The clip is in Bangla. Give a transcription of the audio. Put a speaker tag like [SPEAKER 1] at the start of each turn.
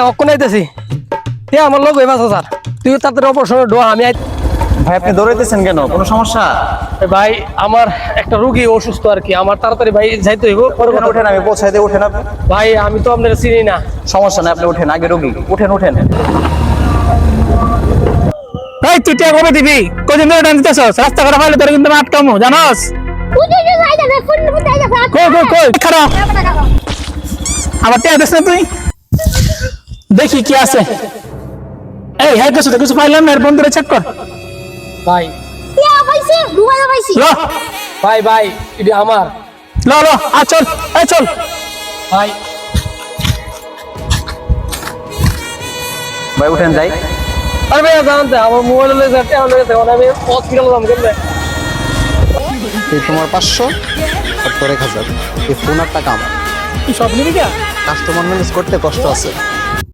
[SPEAKER 1] অক্ষণ আইতেছি আমার লোক হয়ে 5,000 তুই তাড়াতাড়ি অপারেশন ডোয়া আমি
[SPEAKER 2] ভাই আপনি দৌড়াইতেছেন কেন, কোনো সমস্যা?
[SPEAKER 1] ভাই আমার একটা রোগী অসুস্থ আর কি, আমার তাড়াতাড়ি ভাই যাইতে হইব।
[SPEAKER 2] উঠেন, আমি পৌঁছাই দিয়ে উঠেন আপনি।
[SPEAKER 1] ভাই আমি তো আপনারা চিনি না।
[SPEAKER 2] সমস্যা নাই, আপনি উঠেন, আগে রোগী উঠেন উঠেন।
[SPEAKER 3] এই তুই টিয়া কবে দিবি? কদিন ধরে টান দিতেছস? রাস্তা খারাপ হলে তোর কিন্তু আটকামো, জানোস? কই খারাপ আমার টিয়া দিস না তুই? দেখি কি আছে। এই হ্যাঁ কিছু পাইলাম না, এর বন্ধুরা চেক কর।
[SPEAKER 1] ভাই
[SPEAKER 3] ল
[SPEAKER 1] ভাই ভাই এটা আমার
[SPEAKER 3] ল ল আ চল, এই চল।
[SPEAKER 1] ভাই।
[SPEAKER 2] ভাই উঠেন যাই।
[SPEAKER 1] আরে ভাই জানতে আমার মোবাইল লেগে আমি হসপিটাল যাম কেমনে?
[SPEAKER 4] এই তোমার 500 আর তোর 1000। এই ফোন আর টাকা আমার।
[SPEAKER 3] তুই সব নিবি কে?
[SPEAKER 4] কাস্টমার ম্যানেজ করতে কষ্ট আছে।